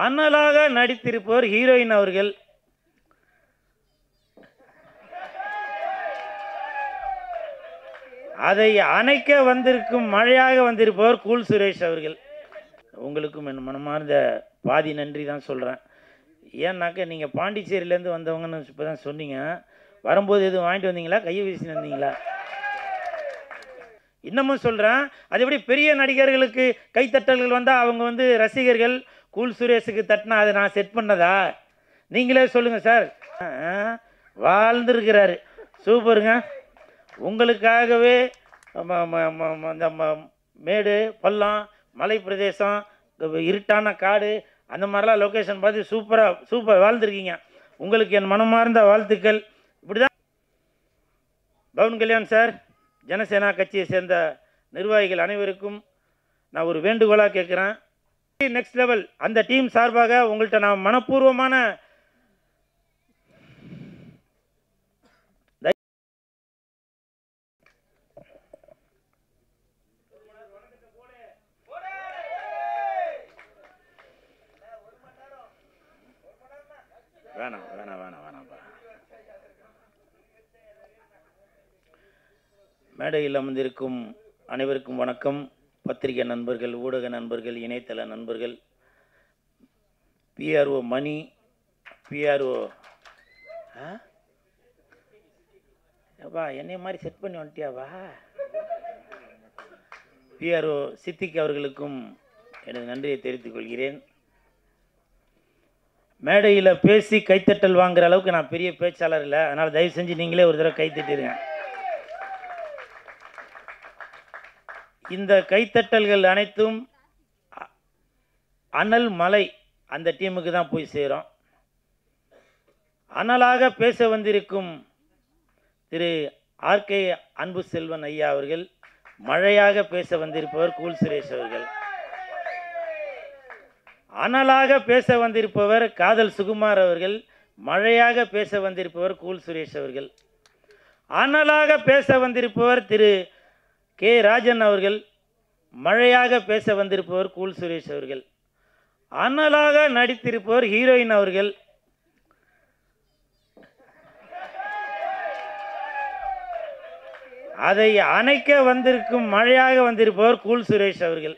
அனலாக நடித்திருப்பவர் heroine அவர்கள். அதை அணைக்க வந்திருக்கும் மழையாக வந்திருப்பவர் கூல் சுரேஷ் அவர்கள். உங்களுக்கும் என் மனமார்ந்த பாதி நன்றி தான் சொல்கிறேன். ஏன்னாக்க நீங்கள் பாண்டிச்சேரியிலேருந்து வந்தவங்கன்னு இப்போ தான் சொன்னீங்க. வரும்போது எதுவும் வாங்கிட்டு வந்தீங்களா, கையை வீசின்னு வந்தீங்களா? இன்னமும் சொல்கிறேன், அது எப்படி பெரிய நடிகர்களுக்கு கைத்தட்டல்கள் வந்தால் அவங்க வந்து ரசிகர்கள் கூல் சுரேஷுக்கு தட்டினா அதை நான் செட் பண்ணதா? நீங்களே சொல்லுங்கள் சார். வாழ்ந்துருக்கிறாரு, சூப்பருங்க. உங்களுக்காகவே இந்த மேடு பள்ளம் மலை பிரதேசம் இருட்டான காடு அந்த மாதிரிலாம் லொக்கேஷன் பார்த்து சூப்பர் வாழ்ந்துருக்கீங்க. உங்களுக்கு என் மனமார்ந்த வாழ்த்துக்கள். இப்படி தான் பவன் கல்யாண் சார், ஜனசேனா கட்சியை சேர்ந்த நிர்வாகிகள் அனைவருக்கும் நான் ஒரு வேண்டுகோளாக கேட்குறேன். நெக்ஸ்ட் லெவல் அந்த டீம் சார்பாக உங்கள்கிட்ட நான் மனப்பூர்வமான வேணாம்ப்பா. மேடையில் அமர்ந்திருக்கும் அனைவருக்கும் வணக்கம். பத்திரிகை நண்பர்கள், ஊடக நண்பர்கள், இணையதள நண்பர்கள், பிஆர்ஓ மணி, பிஆர்ஓ வா என்னைய மாதிரி செட் பண்ணி வந்துட்டியாவா, பிஆர்ஓ சித்திக் அவர்களுக்கும் எனது நன்றியை தெரிவித்துக் கொள்கிறேன். மேடையில் பேசி கைத்தட்டல் வாங்குற அளவுக்கு நான் பெரிய பேச்சாளர் இல்லை, அதனால் தயவு செஞ்சு நீங்களே ஒரு தடவை கைத்தட்டிடுங்க. இந்த கைத்தட்டல்கள் அனைத்தும் அனல் மலை அந்த டீமுக்கு தான் போய் சேரும். அனலாக பேச வந்திருக்கும் திரு ஆர்கே அன்பு செல்வன் ஐயா அவர்கள், மழையாக பேச வந்திருப்பவர் கூல் சுரேஷ் அவர்கள். அனலாக பேச வந்திருப்பவர் காதல் சுகுமார் அவர்கள், மழையாக பேச வந்திருப்பவர் கூல் சுரேஷ் அவர்கள். அனலாக பேச வந்திருப்பவர் திரு கே ராஜன் அவர்கள், மழையாக பேச வந்திருப்பவர் கூல் சுரேஷ் அவர்கள். அனலாக நடித்திருப்பவர் ஹீரோயின் அவர்கள். அதை அணைக்க வந்திருக்கும் மழையாக வந்திருப்பவர் கூல் சுரேஷ் அவர்கள்.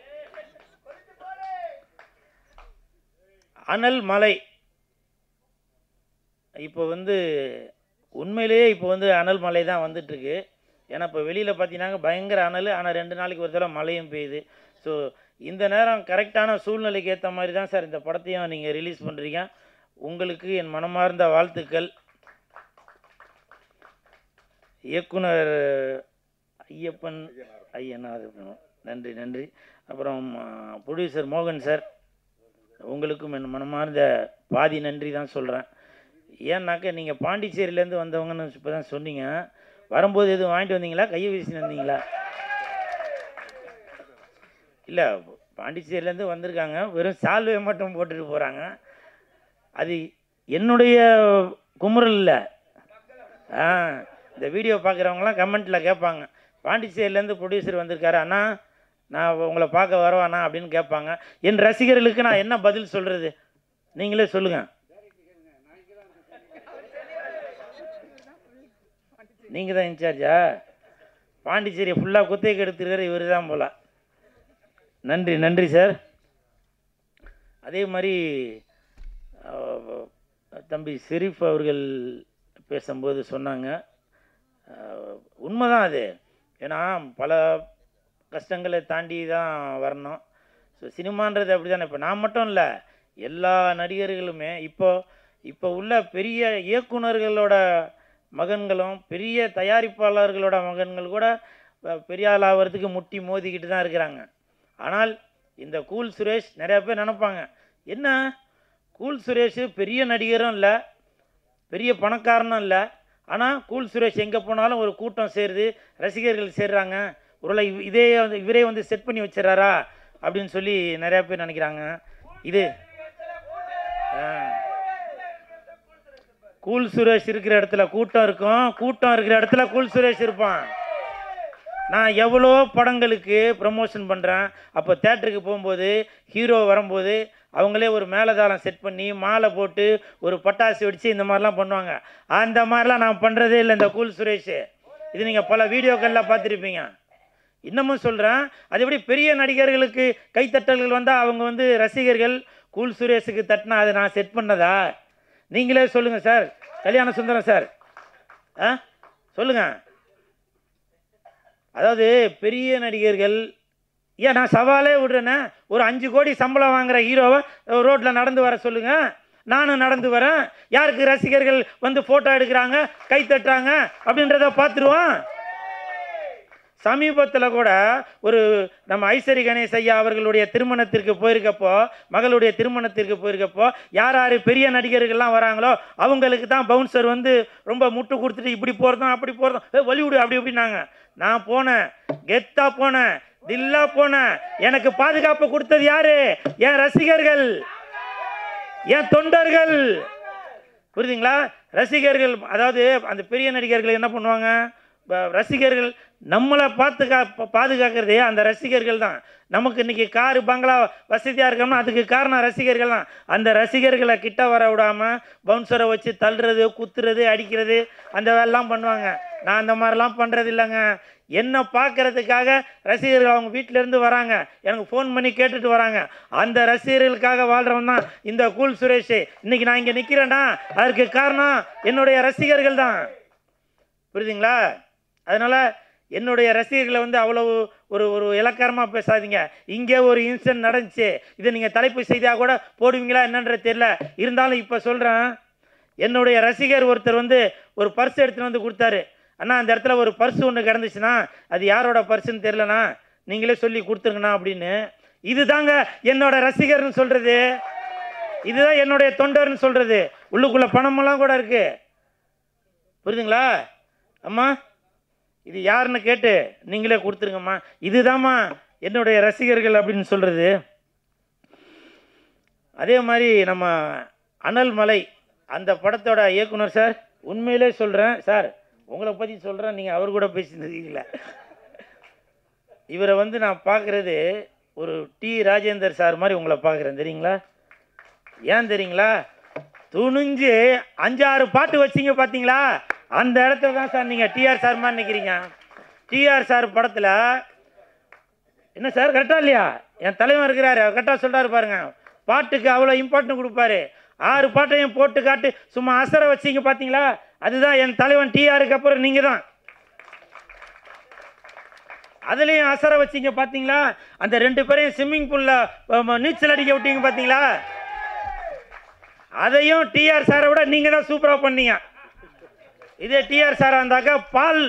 அனல் மலை இப்போ வந்து உண்மையிலேயே இப்போ வந்து அனல் மலை தான் வந்துட்டுருக்கு. ஏன்னா இப்போ வெளியில் பார்த்தீங்கன்னா பயங்கர அனல், ஆனால் 2 நாளைக்கு ஒரு தடவை மழையும் பெய்யுது. ஸோ இந்த நேரம் கரெக்டான சூழ்நிலைக்கு ஏற்ற மாதிரி தான் சார் இந்த படத்தையும் நீங்கள் ரிலீஸ் பண்ணுறீங்க. உங்களுக்கு என் மனமார்ந்த வாழ்த்துக்கள். இயக்குனர் ஐயப்பன் ஐயனார், நன்றி. அப்புறம் ப்ரொடியூசர் மோகன் சார், உங்களுக்கும் என் மனமார்ந்த பாதி நன்றி தான் சொல்கிறேன். ஏன்னாக்க நீங்கள் பாண்டிச்சேரியிலேருந்து வந்தவங்கன்னு இப்போ தான் சொன்னீங்க. வரும்போது எதுவும் வாங்கிட்டு வந்தீங்களா, கையை வீசின்னு வந்தீங்களா? இல்லை, பாண்டிச்சேரியிலேருந்து வந்திருக்காங்க, வெறும் சால்வையை மட்டும் போட்டுட்டு போகிறாங்க. அது என்னுடைய குமுறல் இல்லை. இந்த வீடியோ பார்க்குறவங்களாம் கமெண்ட்டில் கேட்பாங்க, பாண்டிச்சேரியிலேருந்து ப்ரொடியூசர் வந்திருக்காரு அண்ணா, நான் உங்களை பார்க்க வரவாண்ணா அப்படின்னு கேட்பாங்க. என் ரசிகர்களுக்கு நான் என்ன பதில் சொல்கிறது, நீங்களே சொல்லுங்கள். நீங்கள் தான் இன்சார்ஜா? பாண்டிச்சேரியை ஃபுல்லாக குத்தகைக்கு எடுத்துருக்கிற இவர் தான் போல. நன்றி சார். அதே மாதிரி தம்பி ஷெரீஃப் அவர்கள் பேசும்போது சொன்னாங்க, உண்மைதான் அது. ஏன்னா பல கஷ்டங்களை தாண்டி தான் வரணும். ஸோ சினிமான்றது அப்படி தானே. இப்போ நான் மட்டும் இல்லை, எல்லா நடிகர்களுமே இப்போ உள்ள பெரிய இயக்குநர்களோட மகன்களும் பெரிய தயாரிப்பாளர்களோட மகன்கள் கூட பெரிய ஆள் ஆகிறதுக்கு முட்டி மோதிக்கிட்டு தான் இருக்கிறாங்க. ஆனால் இந்த கூல் சுரேஷ், நிறையா பேர் நினைப்பாங்க, என்ன கூல் சுரேஷ் பெரிய நடிகரும் இல்லை, பெரிய பணக்காரனும் இல்லை, ஆனால் கூல் சுரேஷ் எங்கே போனாலும் ஒரு கூட்டம் சேருது, ரசிகர்கள் சேர்றாங்க, ஒருவேளை இவரே வந்து செட் பண்ணி வச்சிடறாரா அப்படின்னு சொல்லி நிறையா பேர் நினைக்கிறாங்க. இது கூல் சுரேஷ் இருக்கிற இடத்துல கூட்டம் இருக்கும், கூட்டம் இருக்கிற இடத்துல கூல் சுரேஷ் இருப்பான். நான் எவ்வளோ படங்களுக்கு ப்ரமோஷன் பண்ணுறேன். அப்போ தேட்டருக்கு போகும்போது ஹீரோ வரும்போது அவங்களே ஒரு மேலதாளம் செட் பண்ணி மாலை போட்டு ஒரு பட்டாசு வெடித்து இந்த மாதிரிலாம் பண்ணுவாங்க. அந்த மாதிரிலாம் நான் பண்ணுறதே இல்லை இந்த கூல் சுரேஷ். இது நீங்கள் பல வீடியோக்களில் பார்த்துருப்பீங்க. இன்னமும் சொல்கிறேன், அது எப்படி பெரிய நடிகர்களுக்கு கைத்தட்டல்கள் வந்தால் அவங்க வந்து ரசிகர்கள் கூல் சுரேஷுக்கு தட்டினா அதை நான் செட் பண்ணதா? நீங்களே சொல்லுங்கள் சார். கல்யாண சுந்தரம் சார் சொல்லுங்கள். அதாவது பெரிய நடிகர்கள் ஏன் நான் சவாலே விடுறேன்னா, ஒரு 5 கோடி சம்பளம் வாங்குகிற ஹீரோவை ரோட்டில் நடந்து வர சொல்லுங்கள், நானும் நடந்து வரேன். யாருக்கு ரசிகர்கள் வந்து ஃபோட்டோ எடுக்கிறாங்க, கை தட்டுறாங்க அப்படின்றத பார்த்துருவோம். சமீபத்தில் கூட ஒரு நம்ம ஐஸ்வரி கணேஷ் ஐயா அவர்களுடைய திருமணத்திற்கு போயிருக்கப்போ, மகளுடைய திருமணத்திற்கு போயிருக்கப்போ, யார் யார் பெரிய நடிகர்கள்லாம் வராங்களோ அவங்களுக்கு தான் பவுன்சர் வந்து ரொம்ப முட்டு கொடுத்துட்டு இப்படி போகிறதும் அப்படி போகிறதும் வலிவிடு அப்படி இப்படின்னாங்க. நான் போனேன், கெத்தா போனேன், தில்லா போனேன். எனக்கு பாதுகாப்பு கொடுத்தது யாரு? என் ரசிகர்கள், என் தொண்டர்கள். புரியுதுங்களா? ரசிகர்கள், அதாவது அந்த பெரிய நடிகர்கள் என்ன பண்ணுவாங்க, ரசிகர்கள் நம்மளை பாதுகாக்கிறதே அந்த ரசிகர்கள் தான். நமக்கு இன்றைக்கி காரு பங்களா வசதியாக இருக்கோம்னா அதுக்கு காரணம் ரசிகர்கள் தான். அந்த ரசிகர்களை கிட்ட வர விடாமல் பவுன்சரை வச்சு தள்ளுறது, குத்துறது, அடிக்கிறது, அந்த வேலைலாம் பண்ணுவாங்க. நான் அந்த மாதிரிலாம் பண்ணுறது இல்லைங்க. என்னை பார்க்குறதுக்காக ரசிகர்கள் அவங்க வீட்டிலேருந்து வராங்க, எனக்கு ஃபோன் பண்ணி கேட்டுட்டு வராங்க. அந்த ரசிகர்களுக்காக வாழ்கிறவன் தான் இந்த கூல் சுரேஷ். இன்றைக்கி நான் இங்கே நிற்கிறேன்னா அதற்கு காரணம் என்னுடைய ரசிகர்கள் தான். புரியுதுங்களா? அதனால் என்னுடைய ரசிகர்களை வந்து அவ்வளவு ஒரு இலக்காரமாக பேசாதீங்க. இங்கே ஒரு இன்சிடென்ட் நடந்துச்சு, இதை நீங்கள் தலைப்பு செய்தியாக கூட போடுவீங்களா என்னன்றது தெரியல. இருந்தாலும் இப்போ சொல்கிறேன், என்னுடைய ரசிகர் ஒருத்தர் வந்து ஒரு பர்ஸ் எடுத்துகிட்டு வந்து கொடுத்தாரு. அண்ணா அந்த இடத்துல ஒரு பர்ஸ் ஒன்று கிடந்துச்சுன்னா அது யாரோட பர்ஸுன்னு தெரிலண்ணா, நீங்களே சொல்லி கொடுத்துருங்கண்ணா அப்படின்னு. இதுதாங்க என்னோட ரசிகர்னு சொல்கிறது, இதுதான் என்னுடைய தொண்டர்னு சொல்கிறது. உள்ளுக்குள்ளே பணமெல்லாம் கூட இருக்குது. புரியுதுங்களா அம்மா? இது யாருன்னு கேட்டு நீங்களே கொடுத்துருங்கம்மா. இதுதாம்மா என்னுடைய ரசிகர்கள் அப்படின்னு சொல்கிறது. அதே மாதிரி நம்ம அனல் மலை அந்த படத்தோட இயக்குனர் சார், உண்மையிலே சொல்கிறேன் சார், உங்களை பற்றி சொல்கிறேன், நீங்கள் அவர் கூட பேசியிருக்கீங்களா? இவரை வந்து நான் பார்க்குறது ஒரு டி ராஜேந்தர் சார் மாதிரி உங்களை பார்க்குறேன். தெரியுங்களா? ஏன் தெரியுங்களா? துணிஞ்சு 5-6 பாட்டு வச்சிங்க பார்த்தீங்களா, அந்த இடத்துல தான் சார் நீங்கள் டிஆர் சார் மாதிரி நிற்கிறீங்க. டிஆர் சார் படத்தில் என்ன சார் கரெக்டாக இல்லையா? என் தலைவன் இருக்கிறாரு, கரெக்டாக சொல்கிறாரு பாருங்க. பாட்டுக்கு அவ்வளோ இம்பார்ட்டன்ட் கொடுப்பாரு. 6 பாட்டையும் போட்டு காட்டு சும்மா அசர வச்சிங்க பார்த்தீங்களா, அதுதான் என் தலைவன் டிஆருக்கு அப்புறம் நீங்கள் தான். அதுலேயும் அசர வச்சிங்க பார்த்தீங்களா, அந்த 2 பேரையும் ஸ்விம்மிங் பூலில் நீச்சல் அடிக்க விட்டீங்க பார்த்தீங்களா, அதையும் டிஆர் சாரை விட நீங்கள் தான் சூப்பராக பண்ணீங்க. இதே டிஆர் சாராக இருந்தாக்கா பால்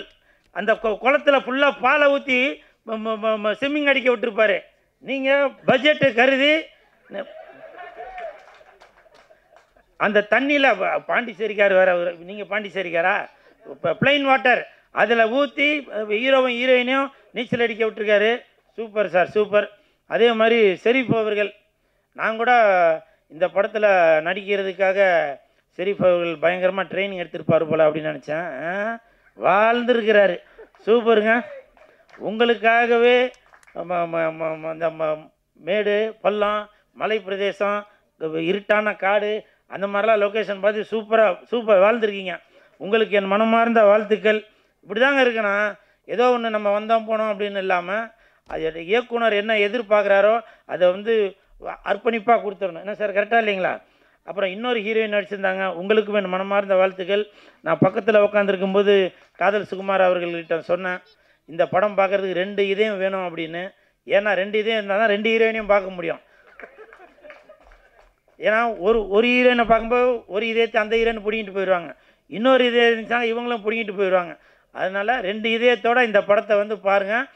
அந்த குளத்தில் ஃபுல்லாக பாலை ஊற்றி ஸ்விம்மிங் அடிக்க விட்டுருப்பாரு. நீங்கள் பட்ஜெட்டு கருதி அந்த தண்ணியில் பாண்டிச்சேரிக்கார் வேறு, நீங்கள் பாண்டிச்சேரிக்காரா, இப்போ பிளைன் வாட்டர் அதில் ஊற்றி ஹீரோவும் ஹீரோயினையும் நீச்சல் அடிக்க விட்டுருக்காரு. Super sir, super. அதே மாதிரி ஷெரீஃப் அவர்கள், நான் கூட இந்த படத்தில் நடிக்கிறதுக்காக ஷெரீஃப் அவர்கள் பயங்கரமாக ட்ரைனிங் எடுத்திருப்பார் போல் அப்படின்னு நினச்சேன். வாழ்ந்துருக்கிறாரு. சூப்பருங்க. உங்களுக்காகவே இந்த மேடு பள்ளம் மலை பிரதேசம் இருட்டான காடு அந்த மாதிரிலாம் லொக்கேஷன் பார்த்து சூப்பர் வாழ்ந்துருக்கீங்க. உங்களுக்கு என் மனமார்ந்த வாழ்த்துக்கள். இப்படி தாங்க இருக்கணும். ஏதோ ஒன்று நம்ம வந்தோம் போனோம் அப்படின்னு இல்லாமல் அது இயக்குனர் என்ன எதிர்பார்க்குறாரோ அதை வந்து அர்ப்பணிப்பாக கொடுத்துடணும். என்ன சார் கரெக்டாக இல்லைங்களா? அப்புறம் இன்னொரு ஹீரோயின் நடிச்சிருந்தாங்க, உங்களுக்கும் என் மனமார்ந்த வாழ்த்துக்கள். நான் பக்கத்தில் உட்காந்துருக்கும்போது காதல் சுகுமார் அவர்கள்கிட்ட சொன்னேன், இந்த படம் பார்க்குறதுக்கு 2 இதயம் வேணும் அப்படின்னு. ஏன்னா 2 இதயம் இருந்தால் தான் 2 ஹீரோயினையும் பார்க்க முடியும். ஏன்னா ஒரு ஹீரோயினை பார்க்கும்போது ஒரு இதயத்தை அந்த ஹீரோயின் பிடிங்கிட்டு போயிடுவாங்க, இன்னொரு இதயம் இருந்துச்சாங்க இவங்களும் பிடிங்கிட்டு போயிடுவாங்க. அதனால் 2 இதயத்தோடு இந்த படத்தை வந்து பாருங்கள்.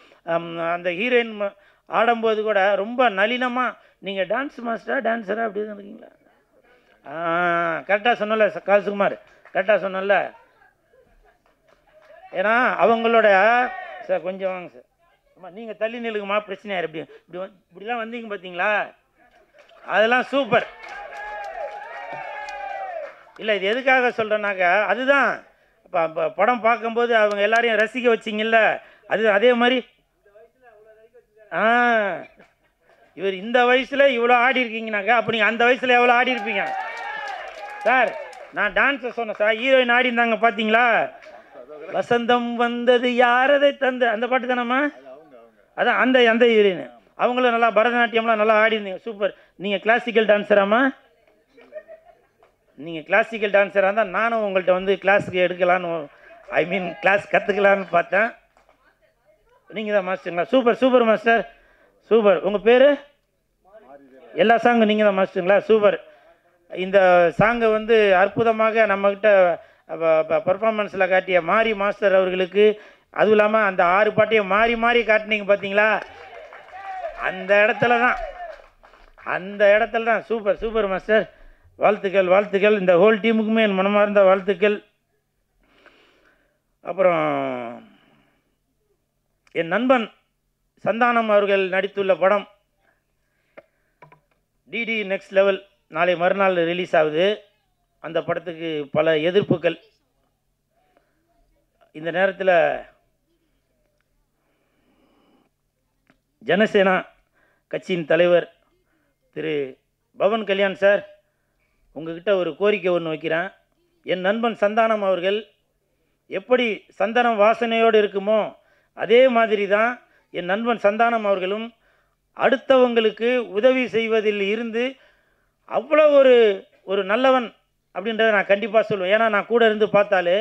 அந்த ஹீரோயின் ஆடும்போது கூட ரொம்ப நளினமாக, நீங்கள் டான்ஸ் மாஸ்டராக டான்ஸராக அப்படி தான் இருக்கீங்களா? கரெக்டாக சொன்னல கால்சுகுமார், கரெக்டாக சொன்னல. ஏன்னா அவங்களோட சார் கொஞ்சம் வாங்க சார், ஆமாம் நீங்கள் தள்ளி நிலுக்குமா, பிரச்சனையாரு இப்படிலாம் வந்தீங்க பார்த்தீங்களா, அதெல்லாம் சூப்பர். இல்லை இது எதுக்காக சொல்கிறேன்னாக்கா, அதுதான் இப்போ படம் பார்க்கும்போது அவங்க எல்லாரையும் ரசிக்க வச்சிங்கல்ல, அது அதே மாதிரி இவர் இந்த வயசில் இவ்வளோ ஆடி இருக்கீங்கனாக்கா அப்போ நீங்கள் அந்த வயசில் எவ்வளோ ஆடி இருப்பீங்க சார்? நான் டான்ஸை சொன்னேன் சார், ஹீரோயின் ஆடி இருந்தாங்க பார்த்தீங்களா? வசந்தம் வந்தது யாரதை தந்து அந்த பாட்டு தானம்மா? அதான் அந்த அந்த ஹீரோயின். அவங்களும் நல்லா பரதநாட்டியம்லாம் நல்லா ஆடி இருந்தீங்க, சூப்பர். நீங்கள் கிளாசிக்கல் டான்ஸராம்மா? நீங்கள் கிளாசிக்கல் டான்ஸராக இருந்தால் நானும் உங்கள்கிட்ட வந்து கிளாஸுக்கு எடுக்கலான்னு, ஐ மீன் கிளாஸ் கற்றுக்கலான்னு பார்த்தேன். நீங்கள் தான் மாஸ்டருங்களா? Super super master, super. உங்கள் பேர்? எல்லா சாங்கும் நீங்கள் தான் மாஸ்டருங்களா? சூப்பர். இந்த சாங்கை வந்து அற்புதமாக நம்மக்கிட்ட பர்ஃபார்மன்ஸில் காட்டிய மாரி மாஸ்டர் அவர்களுக்கு, அதுவும் இல்லாமல் அந்த 6 பாட்டையும் மாறி மாறி காட்டினீங்க பார்த்தீங்களா? அந்த இடத்துல தான் சூப்பர் சூப்பர் மாஸ்டர். வாழ்த்துக்கள் வாழ்த்துக்கள். இந்த ஹோல் டீமுக்குமே என் மனமார்ந்த வாழ்த்துக்கள். அப்புறம் என் நண்பன் சந்தானம் அவர்கள் நடித்துள்ள படம் டிடி நெக்ஸ்ட் லெவல் நாளை மறுநாள் ரிலீஸ் ஆகுது. அந்த படத்துக்கு பல எதிர்ப்புகள். இந்த நேரத்தில் ஜனசேனா கட்சியின் தலைவர் திரு பவன் கல்யாண் சார், உங்ககிட்ட ஒரு கோரிக்கை ஒன்று வைக்கிறேன். என் நண்பன் சந்தானம் அவர்கள் எப்படி சந்தனம் வாசனையோடு இருக்குமோ அதே மாதிரி தான் என் நண்பன் சந்தானம் அவர்களும் அடுத்தவங்களுக்கு உதவி செய்வதில் இருந்து அவ்வளோ ஒரு நல்லவன் அப்படின்றத நான் கண்டிப்பாக சொல்லுவேன். ஏன்னா நான் கூட இருந்து பார்த்தாலே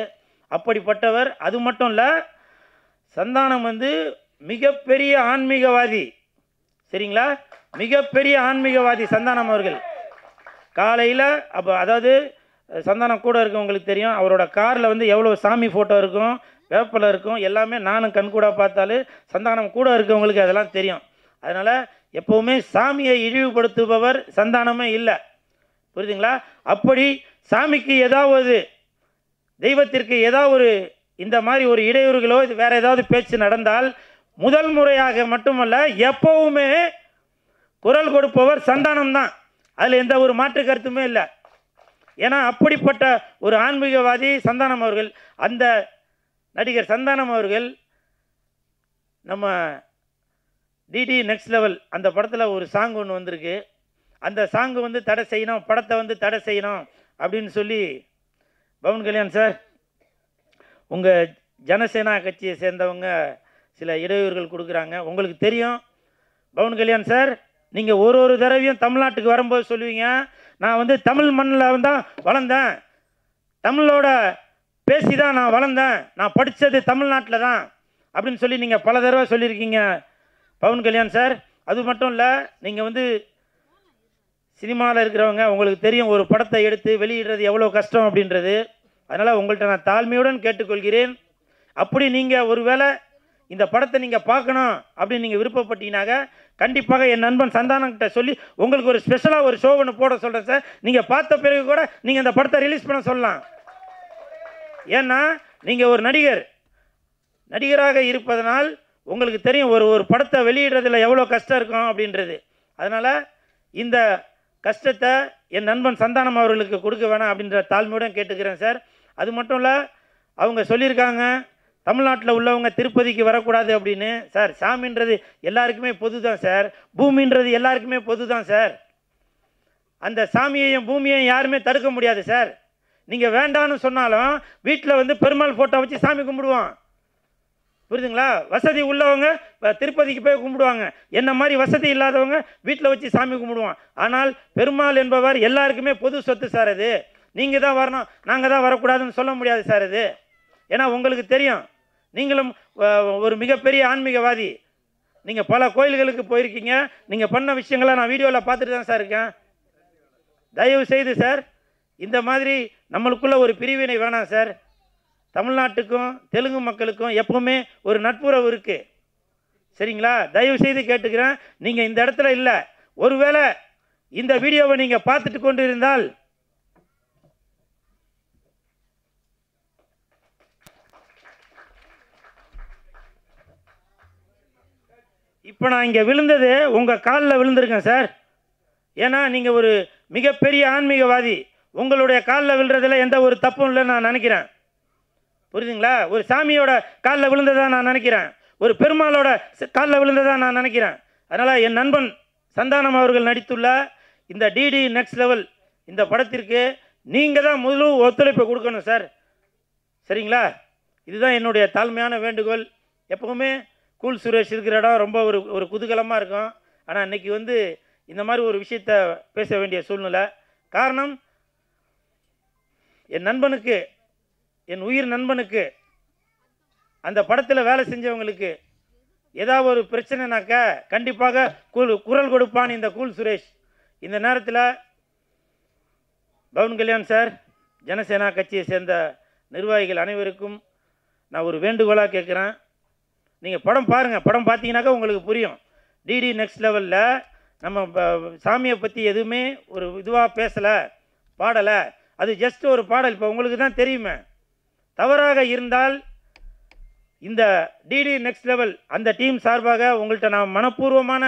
அப்படிப்பட்டவர். அது மட்டும் இல்லை, சந்தானம் வந்து மிகப்பெரிய ஆன்மீகவாதி. சரிங்களா? மிகப்பெரிய ஆன்மீகவாதி சந்தானம் அவர்கள். காலையில் அப்போ அதாவது சந்தானம் கூட இருக்கவங்களுக்கு தெரியும், அவரோட காரில் வந்து எவ்வளோ சாமி ஃபோட்டோ இருக்கும், வேப்பலை இருக்கும், எல்லாமே நானும் கண்கூட பார்த்தாலே சந்தானம் கூட இருக்கவங்களுக்கு அதெல்லாம் தெரியும். அதனால் எப்போவுமே சாமியை இழிவுபடுத்துபவர் சந்தானமே இல்லை. புரியுதுங்களா? அப்படி சாமிக்கு ஏதாவது தெய்வத்திற்கு ஏதாவது இந்த மாதிரி ஒரு இடையூறுகளோ இது வேறு ஏதாவது பேச்சு நடந்தால் முதல் முறையாக மட்டுமல்ல எப்போவுமே குரல் கொடுப்பவர் சந்தானம் தான். அதில் எந்த ஒரு மாற்று கருத்துமே இல்லை. ஏன்னா அப்படிப்பட்ட ஒரு ஆன்மீகவாதி சந்தானம் அவர்கள். அந்த நடிகர் சந்தானம் அவர்கள் நம்ம டிடி நெக்ஸ்ட் லெவல் அந்த படத்தில் ஒரு சாங் ஒன்று வந்திருக்கு. அந்த சாங்கு வந்து தடை செய்யணும், படத்தை வந்து தடை செய்யணும் அப்படின்னு சொல்லி பவன் கல்யாண் சார், உங்கள் ஜனசேனா கட்சியை சேர்ந்தவங்க சில இடையூறுகள் கொடுக்குறாங்க. உங்களுக்கு தெரியும் பவன் கல்யாண் சார், நீங்கள் ஒரு தடவையும் தமிழ்நாட்டுக்கு வரும்போது சொல்லுவீங்க, நான் வந்து தமிழ் மண்ணில் தான் வளர்ந்தேன், தமிழோட பேசி தான் நான் வளர்ந்தேன், நான் படித்தது தமிழ்நாட்டில் தான் அப்படின்னு சொல்லி நீங்கள் பல தடவை சொல்லியிருக்கீங்க பவன் கல்யாண் சார். அது மட்டும் இல்லை, நீங்கள் வந்து சினிமாவில் இருக்கிறவங்க, உங்களுக்கு தெரியும் ஒரு படத்தை எடுத்து வெளியிடுறது எவ்வளோ கஷ்டம் அப்படின்றது. அதனால் உங்கள்கிட்ட நான் தாழ்மையுடன் கேட்டுக்கொள்கிறேன். அப்படி நீங்கள் ஒருவேளை இந்த படத்தை நீங்கள் பார்க்கணும் அப்படின்னு நீங்கள் விருப்பப்பட்டீங்கன்னாக்க கண்டிப்பாக என் நண்பன் சந்தானங்கிட்ட சொல்லி உங்களுக்கு ஒரு ஸ்பெஷலாக ஒரு ஷோ ஒன்று போட சொல்கிறேன் சார். நீங்கள் பார்த்த பிறகு கூட நீங்கள் இந்த படத்தை ரிலீஸ் பண்ண சொல்லலாம். ஏன்னா நீங்கள் ஒரு நடிகராக இருப்பதனால் உங்களுக்கு தெரியும் ஒரு படத்தை வெளியிடுறதுல எவ்வளோ கஷ்டம் இருக்கும் அப்படின்றது. அதனால் இந்த கஷ்டத்தை என் நண்பன் சந்தானம் அவர்களுக்கு கொடுக்க வேணாம் அப்படின்ற தாழ்மையுடன் கேட்டுக்கிறேன் சார். அது மட்டும் இல்லை, அவங்க சொல்லியிருக்காங்க தமிழ்நாட்டில் உள்ளவங்க திருப்பதிக்கு வரக்கூடாது அப்படின்னு. சார், சாமின்றது எல்லாருக்குமே பொது தான் சார், பூமின்றது எல்லாருக்குமே பொது தான் சார். அந்த சாமியையும் பூமியையும் யாருமே தடுக்க முடியாது சார். நீங்கள் வேண்டான்னு சொன்னாலும் வீட்டில் வந்து பெருமாள் ஃபோட்டோ வச்சு சாமி கும்பிடுவோம். புரியுதுங்களா? வசதி உள்ளவங்க திருப்பதிக்கு போய் கும்பிடுவாங்க, என்ன மாதிரி வசதி இல்லாதவங்க வீட்டில் வச்சு சாமி கும்பிடுவோம். ஆனால் பெருமாள் என்பவர் எல்லாருக்குமே பொது சொத்து சார். அது நீங்கள் தான் வரணும், நாங்கள் தான் வரக்கூடாதுன்னு சொல்ல முடியாது சார் அது. ஏன்னா உங்களுக்கு தெரியும், நீங்களும் ஒரு மிகப்பெரிய ஆன்மீகவாதி. நீங்கள் பல கோயில்களுக்கு போயிருக்கீங்க, நீங்கள் பண்ண விஷயங்களை நான் வீடியோவில் பார்த்துட்டு தான் சார் இருக்கேன். தயவு செய்து சார், இந்த மாதிரி நம்மளுக்குள்ள ஒரு பிரிவினை வேணாம் சார். தமிழ்நாட்டுக்கும் தெலுங்கு மக்களுக்கும் எப்பவுமே ஒரு நட்புறவு இருக்குது. சரிங்களா? தயவு செய்து கேட்டுக்கிறேன், நீங்கள் இந்த இடத்துல இல்லை, ஒருவேளை இந்த வீடியோவை நீங்கள் பார்த்துட்டு கொண்டு இருந்தால் இப்போ நான் இங்கே விழுந்தது உங்கள் காலில் விழுந்திருக்கேன் சார். ஏன்னா நீங்கள் ஒரு மிகப்பெரிய ஆன்மீகவாதி, உங்களுடைய காலில் விழுறதுல எந்த ஒரு தப்பும் இல்லைன்னு நான் நினைக்கிறேன். புரியுதுங்களா? ஒரு சாமியோட காலில் விழுந்ததாக நான் நினைக்கிறேன், ஒரு பெருமாளோட காலில் விழுந்ததாக நான் நினைக்கிறேன். அதனால் என் நண்பன் சந்தானம் அவர்கள் நடித்துள்ள இந்த டிடி நெக்ஸ்ட் லெவல் இந்த படத்திற்கு நீங்கள் தான் முழு ஒத்துழைப்பை கொடுக்கணும் சார். சரிங்களா? இதுதான் என்னுடைய தாழ்மையான வேண்டுகோள். எப்பவுமே கூல் சுரேஷ் இருக்கிற இடம் ரொம்ப ஒரு குதூகலமாக இருக்கும். ஆனால் இன்றைக்கி வந்து இந்த மாதிரி ஒரு விஷயத்தை பேச வேண்டிய சூழ்நிலை. காரணம், என் நண்பனுக்கு, என் உயிர் நண்பனுக்கு, அந்த படத்தில் வேலை செஞ்சவங்களுக்கு ஏதாவது ஒரு பிரச்சனைனாக்கா கண்டிப்பாக குரல் கொடுப்பான் இந்த கூல் சுரேஷ். இந்த நேரத்தில் பவன் கல்யாண் சார், ஜனசேனா கட்சியை சேர்ந்த நிர்வாகிகள் அனைவருக்கும் நான் ஒரு வேண்டுகோளாக கேட்குறேன். நீங்கள் படம் பாருங்கள். படம் பார்த்தீங்கன்னாக்கா உங்களுக்கு புரியும். டிடி நெக்ஸ்ட் லெவலில் நம்ம சாமியை பற்றி எதுவுமே ஒரு இதுவாக பேசலை, பாடலை. அது ஜஸ்ட் ஒரு பாடல். இப்போ உங்களுக்கு தான் தெரியுமே. தவறாக இருந்தால் இந்த டிடி நெக்ஸ்ட் லெவல் அந்த டீம் சார்பாக உங்கள்கிட்ட நான் மனப்பூர்வமான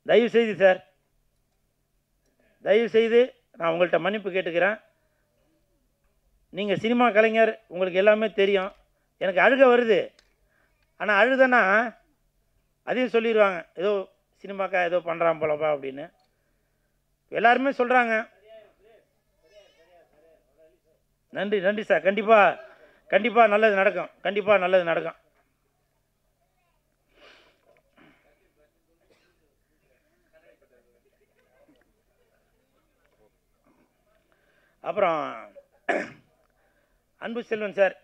தயவுசெய்து சார், தயவுசெய்து நான் உங்கள்கிட்ட மன்னிப்பு கேட்டுக்கிறேன். நீங்கள் சினிமா கலைஞர், உங்களுக்கு எல்லாமே தெரியும். எனக்கு அழுக வருது. ஆனால் அழுதனா அதையும் சொல்லிடுவாங்க, ஏதோ சினிமாக்கா ஏதோ பண்ணுறான் போலப்பா அப்படின்னு எல்லாருமே சொல்கிறாங்க. நன்றி நன்றி சார். கண்டிப்பாக நல்லது நடக்கும். கண்டிப்பாக நல்லது நடக்கும். அப்புறம் அன்பு செல்வன் சார்,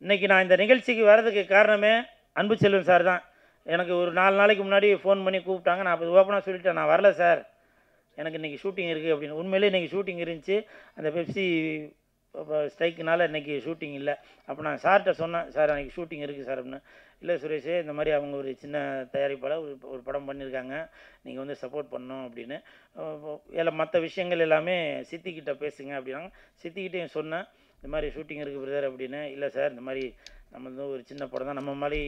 இன்றைக்கி நான் இந்த நிகழ்ச்சிக்கு வர்றதுக்கு காரணமே அன்பு செல்வன் சார் தான். எனக்கு ஒரு 4 நாளைக்கு முன்னாடி ஃபோன் பண்ணி கூப்பிட்டாங்க. நான் அப்போ ஓப்பனாக சொல்லிட்டேன், நான் வரல சார், எனக்கு இன்றைக்கி ஷூட்டிங் இருக்குது அப்படின்னு. உண்மையிலே இன்றைக்கி ஷூட்டிங் இருந்துச்சு. அந்த பெப்சி ஸ்ட்ரைக்குனால இன்றைக்கி ஷூட்டிங் இல்லை. அப்போ நான் சார்கிட்ட சொன்னேன், சார் அன்றைக்கி ஷூட்டிங் இருக்குது சார் அப்படின்னு. இல்லை சுரேஷ், இந்த மாதிரி அவங்க ஒரு சின்ன தயாரிப்பாளர் ஒரு படம் பண்ணியிருக்காங்க, நீங்கள் வந்து சப்போர்ட் பண்ணணும் அப்படின்னு. மற்ற விஷயங்கள் எல்லாமே சித்திக்கிட்ட பேசுங்க அப்படின்னாங்க. சித்திக்கிட்டையும் சொன்னேன், இந்த மாதிரி ஷூட்டிங் இருக்குது பிரதர் அப்படின்னு. இல்லை சார், இந்த மாதிரி நம்ம வந்து ஒரு சின்ன படம் தான், நம்ம மாதிரி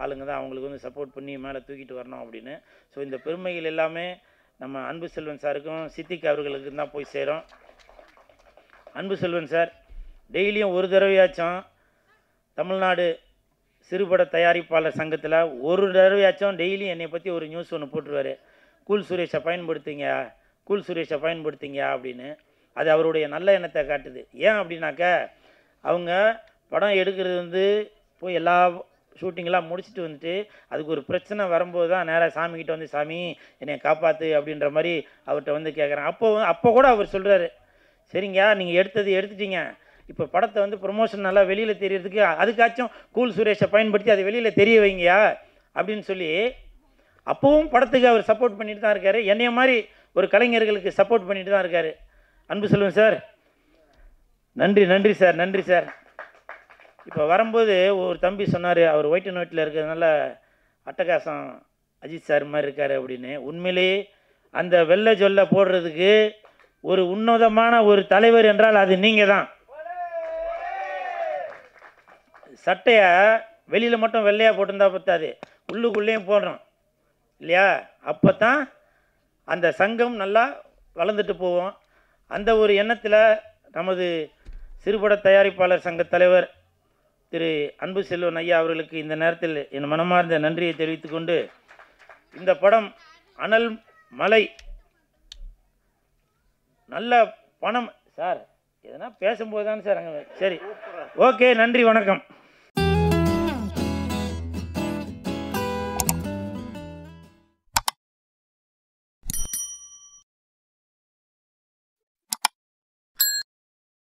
ஆளுங்க தான், அவங்களுக்கு வந்து சப்போர்ட் பண்ணி மேலே தூக்கிட்டு வரணும் அப்படின்னு. ஸோ இந்த பெருமைகள் எல்லாமே நம்ம அன்பு செல்வன் சாருக்கும் சித்திக் அவர்களுக்கு தான் போய் சேரும். அன்பு செல்வன் சார் டெய்லியும் ஒரு தடவையாச்சும் தமிழ்நாடு சிறுபட தயாரிப்பாளர் சங்கத்தில் ஒரு தடவையாச்சும் டெய்லியும் என்னை பற்றி ஒரு நியூஸ் ஒன்று போட்டுருவார். கூல் சுரேஷை பயன்படுத்திங்க, கூல் சுரேஷை பயன்படுத்திங்க அப்படின்னு. அது அவருடைய நல்ல எண்ணத்தை காட்டுது. ஏன் அப்படின்னாக்க, அவங்க படம் எடுக்கிறது வந்து போய் எல்லா ஷூட்டிங்கெலாம் முடிச்சுட்டு வந்துட்டு அதுக்கு ஒரு பிரச்சனை வரும்போது தான் நேராக சாமிக்கிட்ட வந்து, சாமி என்னை காப்பாற்று அப்படின்ற மாதிரி அவர்கிட்ட வந்து கேட்குறேன். அப்போ கூட அவர் சொல்கிறாரு, சரிங்க நீங்கள் எடுத்துட்டீங்க, இப்போ படத்தை வந்து ப்ரொமோஷன் நல்லா வெளியில் தெரியறதுக்கு அதுக்காச்சும் கூல் சுரேஷை பயன்படுத்தி அதை வெளியில் தெரிய வைங்கயா அப்படின்னு சொல்லி அப்போவும் படத்துக்கு அவர் சப்போர்ட் பண்ணிட்டு தான் இருக்கார். என்னைய மாதிரி ஒரு கலைஞர்களுக்கு சப்போர்ட் பண்ணிட்டு தான் இருக்கார். அன்பு செல்வன் சார், நன்றி நன்றி சார், நன்றி சார். இப்போ வரும்போது ஒரு தம்பி சொன்னார், அவர் ஒயிட் அண்ட் ஒயிட்டில் இருக்கிறதுனால அட்டகாசம் அஜித் சார் மாதிரி இருக்கார் அப்படின்னு. உண்மையிலேயே அந்த வெள்ளை சொல்ல போடுறதுக்கு ஒரு உன்னதமான ஒரு தலைவர் என்றால் அது நீங்கள் தான். சட்டையை வெளியில் மட்டும் வெள்ளையாக போட்டிருந்தா பத்தாது, உள்ளுக்குள்ளேயும் போடுறோம் இல்லையா? அப்போ தான் அந்த சங்கம் நல்லா வளர்ந்துட்டு போவோம். அந்த ஒரு எண்ணத்தில் நமது சிறுபட தயாரிப்பாளர் சங்க தலைவர் திரு அன்பு செல்வன் ஐயா அவர்களுக்கு இந்த நேரத்தில் என் மனமார்ந்த நன்றியை தெரிவித்துக்கொண்டு, இந்த படம் அனல் மலை நல்ல பணம் சார், எதனா பேசும்போது தானே சார் அங்கே. சரி, ஓகே, நன்றி, வணக்கம்.